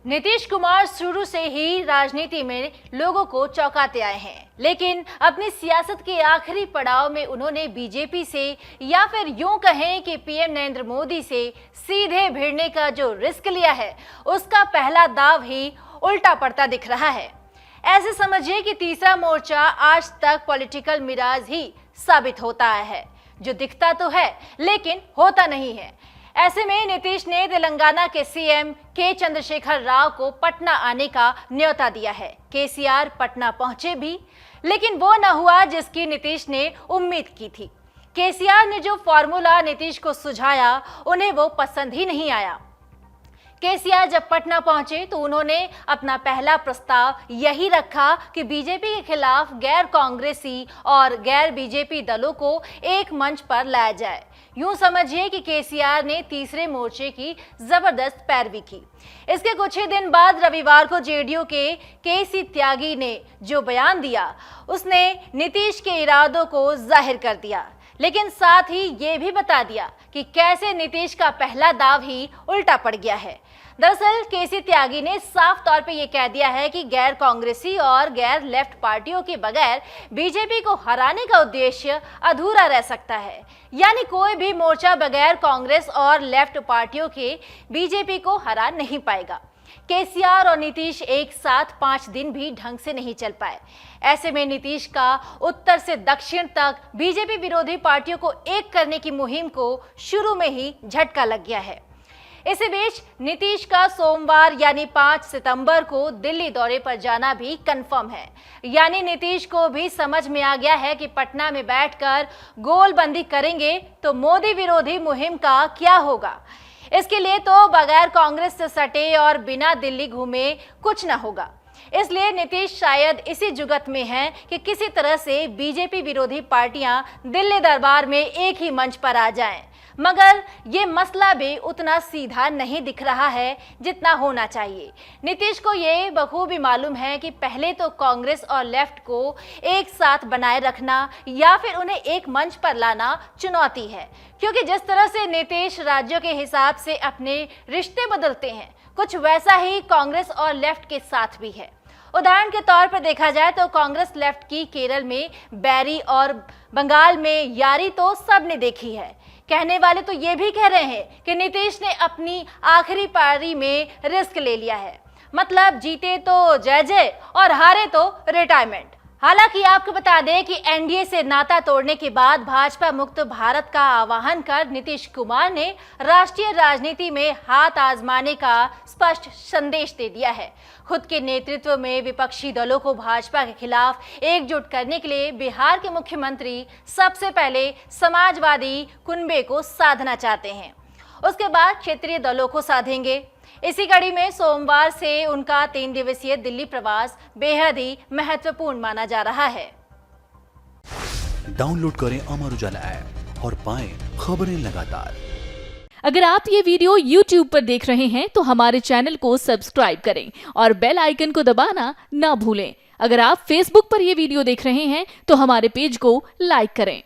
नीतीश कुमार शुरू से ही राजनीति में लोगों को चौंकाते आए हैं, लेकिन अपनी सियासत के आखिरी पड़ाव में उन्होंने बीजेपी से या फिर यूं कहें कि पीएम नरेंद्र मोदी से सीधे भिड़ने का जो रिस्क लिया है, उसका पहला दाव ही उल्टा पड़ता दिख रहा है। ऐसे समझिए कि तीसरा मोर्चा आज तक पॉलिटिकल मिराज ही साबित होता आया है, जो दिखता तो है लेकिन होता नहीं है। ऐसे में नीतीश ने तेलंगाना के सीएम के चंद्रशेखर राव को पटना आने का न्योता दिया है। केसीआर पटना पहुंचे भी, लेकिन वो न हुआ जिसकी नीतीश ने उम्मीद की थी। केसीआर ने जो फॉर्मूला नीतीश को सुझाया, उन्हें वो पसंद ही नहीं आया। केसीआर जब पटना पहुंचे तो उन्होंने अपना पहला प्रस्ताव यही रखा कि बीजेपी के खिलाफ गैर कांग्रेसी और गैर बीजेपी दलों को एक मंच पर लाया जाए। यूं समझिए कि केसीआर ने तीसरे मोर्चे की जबरदस्त पैरवी की। इसके कुछ ही दिन बाद रविवार को जेडीयू के केसी त्यागी ने जो बयान दिया, उसने नीतीश के इरादों को जाहिर कर दिया, लेकिन साथ ही ये भी बता दिया कि कैसे नीतीश का पहला दाव ही उल्टा पड़ गया है। दरअसल केसी त्यागी ने साफ तौर पे ये कह दिया है कि गैर कांग्रेसी और गैर लेफ्ट पार्टियों के बगैर बीजेपी को हराने का उद्देश्य अधूरा रह सकता है। यानी कोई भी मोर्चा बगैर कांग्रेस और लेफ्ट पार्टियों के बीजेपी को हरा नहीं पाएगा। केसीआर और नीतीश एक साथ 5 दिन भी ढंग से नहीं चल पाए। ऐसे में नीतीश का उत्तर से दक्षिण तक बीजेपी विरोधी पार्टियों को एक करने की मुहिम को शुरू में ही झटका लग गया है। इसी बीच नीतीश का सोमवार यानी 5 सितंबर को दिल्ली दौरे पर जाना भी कंफर्म है। यानी नीतीश को भी समझ में आ गया है कि पटना में बैठकर गोलबंदी करेंगे तो मोदी विरोधी मुहिम का क्या होगा। इसके लिए तो बगैर कांग्रेस से सटे और बिना दिल्ली घूमे कुछ न होगा। इसलिए नीतीश शायद इसी जुगत में हैं कि किसी तरह से बीजेपी विरोधी पार्टियां दिल्ली दरबार में एक ही मंच पर आ जाएं। मगर ये मसला भी उतना सीधा नहीं दिख रहा है जितना होना चाहिए। नीतीश को ये बखूबी मालूम है कि पहले तो कांग्रेस और लेफ्ट को एक साथ बनाए रखना या फिर उन्हें एक मंच पर लाना चुनौती है, क्योंकि जिस तरह से नीतीश राज्यों के हिसाब से अपने रिश्ते बदलते हैं, कुछ वैसा ही कांग्रेस और लेफ्ट के साथ भी है। उदाहरण के तौर पर देखा जाए तो कांग्रेस लेफ्ट की केरल में बैरी और बंगाल में यारी तो सबने देखी है। कहने वाले तो ये भी कह रहे हैं कि नीतीश ने अपनी आखिरी पारी में रिस्क ले लिया है, मतलब जीते तो जय जय और हारे तो रिटायरमेंट। हालांकि आपको बता दें कि एनडीए से नाता तोड़ने के बाद भाजपा मुक्त भारत का आह्वान कर नीतीश कुमार ने राष्ट्रीय राजनीति में हाथ आजमाने का स्पष्ट संदेश दे दिया है। खुद के नेतृत्व में विपक्षी दलों को भाजपा के खिलाफ एकजुट करने के लिए बिहार के मुख्यमंत्री सबसे पहले समाजवादी कुनबे को साधना चाहते हैं, उसके बाद क्षेत्रीय दलों को साधेंगे। इसी कड़ी में सोमवार से उनका 3 दिवसीय दिल्ली प्रवास बेहद ही महत्वपूर्ण माना जा रहा है। डाउनलोड करें अमर उजाला ऐप और पाएं खबरें लगातार। अगर आप ये वीडियो YouTube पर देख रहे हैं तो हमारे चैनल को सब्सक्राइब करें और बेल आइकन को दबाना ना भूलें। अगर आप Facebook पर ये वीडियो देख रहे हैं तो हमारे पेज को लाइक करें।